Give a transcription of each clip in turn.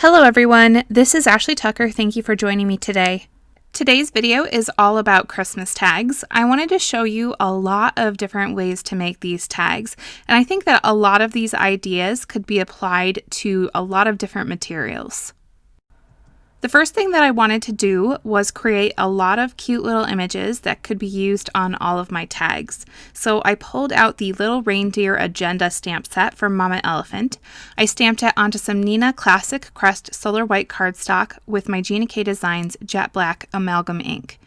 Hello everyone, this is Ashley Tucker. Thank you for joining me today. Today's video is all about Christmas tags. I wanted to show you a lot of different ways to make these tags, and I think that a lot of these ideas could be applied to a lot of different materials. The first thing that I wanted to do was create a lot of cute little images that could be used on all of my tags. So I pulled out the little reindeer agenda stamp set from Mama Elephant. I stamped it onto some Neenah Classic Crest Solar White cardstock with my Gina K Designs Jet Black Amalgam ink.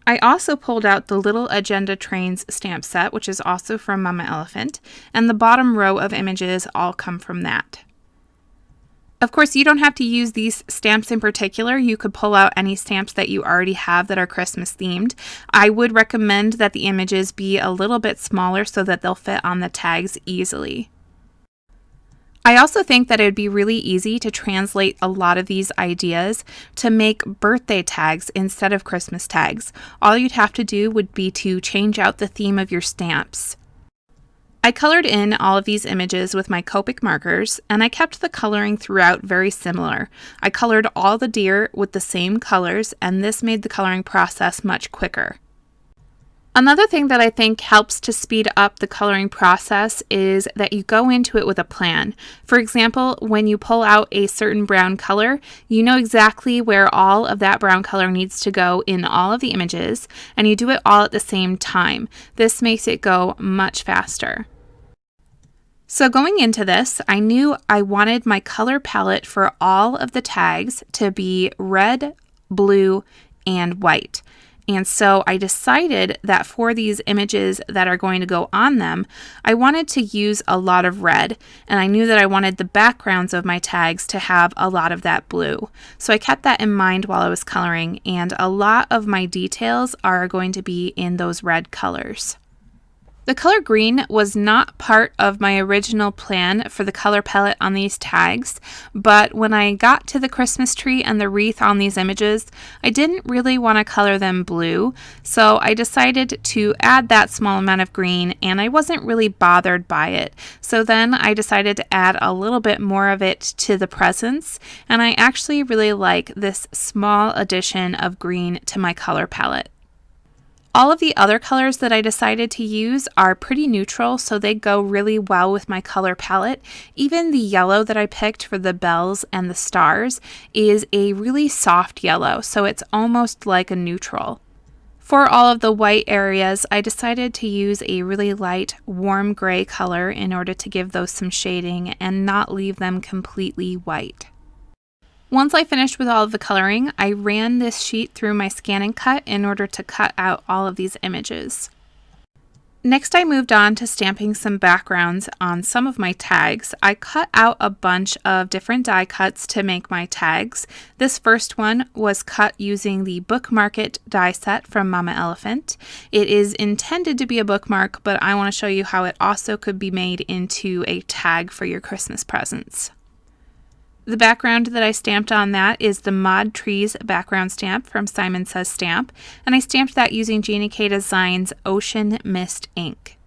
I also pulled out the little Agenda Trains stamp set, which is also from Mama Elephant, and the bottom row of images all come from that. Of course, you don't have to use these stamps in particular. You could pull out any stamps that you already have that are Christmas themed. I would recommend that the images be a little bit smaller so that they'll fit on the tags easily. I also think that it would be really easy to translate a lot of these ideas to make birthday tags instead of Christmas tags. All you'd have to do would be to change out the theme of your stamps. I colored in all of these images with my Copic markers, and I kept the coloring throughout very similar. I colored all the deer with the same colors, and this made the coloring process much quicker. Another thing that I think helps to speed up the coloring process is that you go into it with a plan. For example, when you pull out a certain brown color, you know exactly where all of that brown color needs to go in all of the images, and you do it all at the same time. This makes it go much faster. So going into this, I knew I wanted my color palette for all of the tags to be red, blue, and white. And so I decided that for these images that are going to go on them, I wanted to use a lot of red, and I knew that I wanted the backgrounds of my tags to have a lot of that blue. So I kept that in mind while I was coloring, and a lot of my details are going to be in those red colors. The color green was not part of my original plan for the color palette on these tags, but when I got to the Christmas tree and the wreath on these images, I didn't really want to color them blue, so I decided to add that small amount of green, and I wasn't really bothered by it. So then I decided to add a little bit more of it to the presents, and I actually really like this small addition of green to my color palette. All of the other colors that I decided to use are pretty neutral, so they go really well with my color palette. Even the yellow that I picked for the bells and the stars is a really soft yellow, so it's almost like a neutral. For all of the white areas, I decided to use a really light, warm gray color in order to give those some shading and not leave them completely white. Once I finished with all of the coloring, I ran this sheet through my scan and cut in order to cut out all of these images. Next, I moved on to stamping some backgrounds on some of my tags. I cut out a bunch of different die cuts to make my tags. This first one was cut using the BOOKMARK die set from Mama Elephant. It is intended to be a bookmark, but I want to show you how it also could be made into a tag for your Christmas presents. The background that I stamped on that is the Mod Trees background stamp from Simon Says Stamp, and I stamped that using Gina K Designs Ocean Mist ink.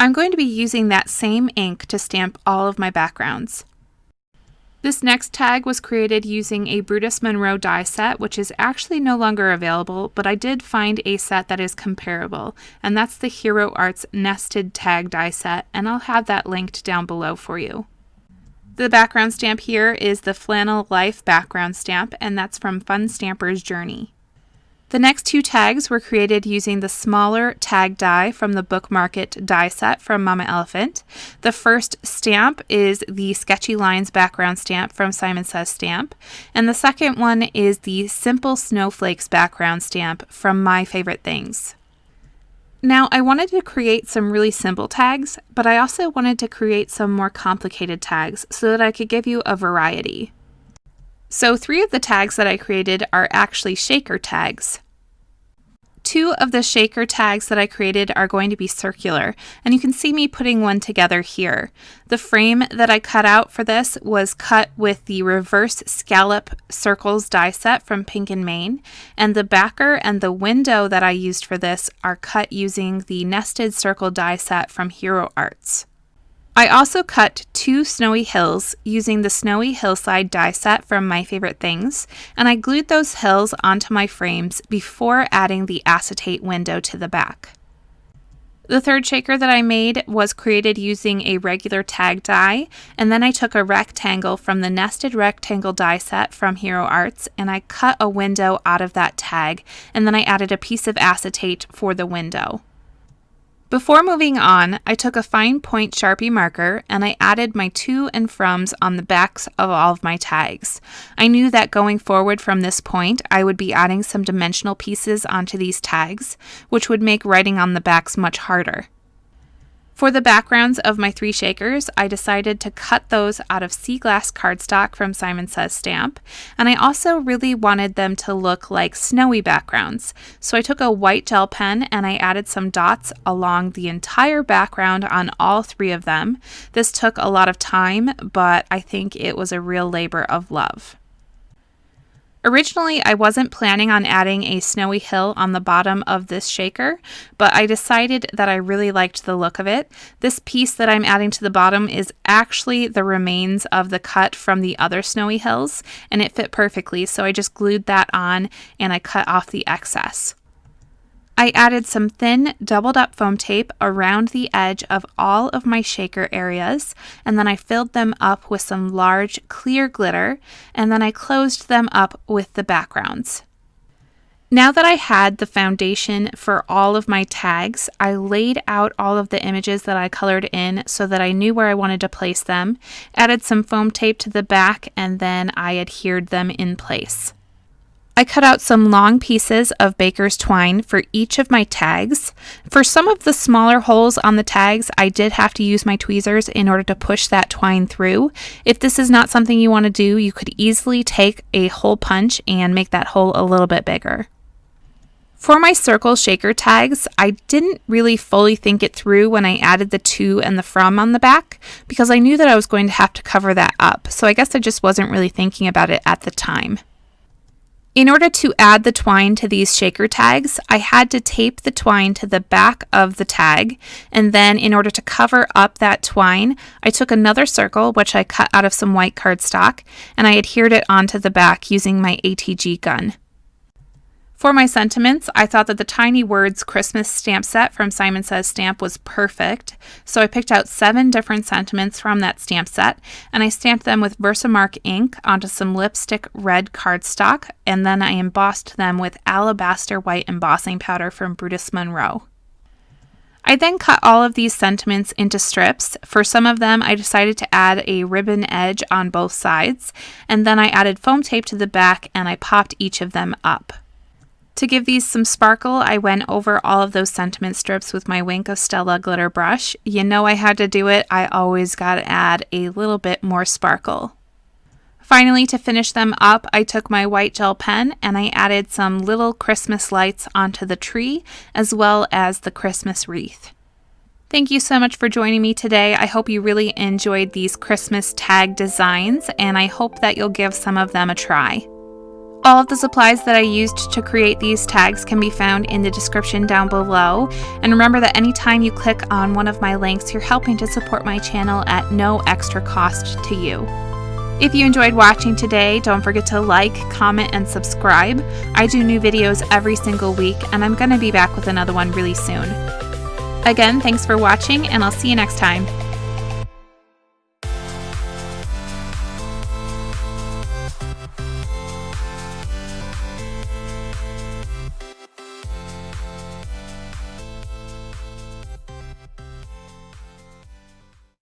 I'm going to be using that same ink to stamp all of my backgrounds. This next tag was created using a Brutus Monroe die set, which is actually no longer available, but I did find a set that is comparable, and that's the Hero Arts Nested Tag die set, and I'll have that linked down below for you. The background stamp here is the Flannel Life background stamp, and that's from Fun Stamper's Journey. The next two tags were created using the smaller tag die from the BOOKMARK die set from Mama Elephant. The first stamp is the Sketchy Lines background stamp from Simon Says Stamp, and the second one is the Simple Snowflakes background stamp from My Favorite Things. Now, I wanted to create some really simple tags, but I also wanted to create some more complicated tags so that I could give you a variety. So 3 of the tags that I created are actually shaker tags. 2 of the shaker tags that I created are going to be circular, and you can see me putting one together here. The frame that I cut out for this was cut with the reverse scallop circles die set from Pink and Main, and the backer and the window that I used for this are cut using the nested circle die set from Hero Arts. I also cut 2 snowy hills using the Snowy Hillside die set from My Favorite Things, and I glued those hills onto my frames before adding the acetate window to the back. The third shaker that I made was created using a regular tag die, and then I took a rectangle from the nested rectangle die set from Hero Arts, and I cut a window out of that tag, and then I added a piece of acetate for the window. Before moving on, I took a fine point Sharpie marker and I added my to and froms on the backs of all of my tags. I knew that going forward from this point, I would be adding some dimensional pieces onto these tags, which would make writing on the backs much harder. For the backgrounds of my 3 shakers, I decided to cut those out of sea glass cardstock from Simon Says Stamp, and I also really wanted them to look like snowy backgrounds. So I took a white gel pen and I added some dots along the entire background on all 3 of them. This took a lot of time, but I think it was a real labor of love. Originally, I wasn't planning on adding a snowy hill on the bottom of this shaker, but I decided that I really liked the look of it. This piece that I'm adding to the bottom is actually the remains of the cut from the other snowy hills, and it fit perfectly, so I just glued that on and I cut off the excess. I added some thin doubled up foam tape around the edge of all of my shaker areas, and then I filled them up with some large clear glitter, and then I closed them up with the backgrounds. Now that I had the foundation for all of my tags, I laid out all of the images that I colored in so that I knew where I wanted to place them, added some foam tape to the back, and then I adhered them in place. I cut out some long pieces of baker's twine for each of my tags. For some of the smaller holes on the tags, I did have to use my tweezers in order to push that twine through. If this is not something you want to do, you could easily take a hole punch and make that hole a little bit bigger. For my circle shaker tags, I didn't really fully think it through when I added the to and the from on the back because I knew that I was going to have to cover that up, so I guess I just wasn't really thinking about it at the time. In order to add the twine to these shaker tags, I had to tape the twine to the back of the tag, and then in order to cover up that twine, I took another circle, which I cut out of some white cardstock, and I adhered it onto the back using my ATG gun. For my sentiments, I thought that the Tiny Words Christmas stamp set from Simon Says Stamp was perfect, so I picked out 7 different sentiments from that stamp set, and I stamped them with Versamark ink onto some lipstick red cardstock, and then I embossed them with alabaster white embossing powder from Brutus Monroe. I then cut all of these sentiments into strips. For some of them, I decided to add a ribbon edge on both sides, and then I added foam tape to the back and I popped each of them up. To give these some sparkle, I went over all of those sentiment strips with my Wink of Stella glitter brush. You know I had to do it. I always got to add a little bit more sparkle. Finally, to finish them up, I took my white gel pen and I added some little Christmas lights onto the tree, as well as the Christmas wreath. Thank you so much for joining me today. I hope you really enjoyed these Christmas tag designs, and I hope that you'll give some of them a try. All of the supplies that I used to create these tags can be found in the description down below. And remember that anytime you click on one of my links, you're helping to support my channel at no extra cost to you. If you enjoyed watching today, don't forget to like, comment, and subscribe. I do new videos every single week, and I'm going to be back with another one really soon. Again, thanks for watching, and I'll see you next time.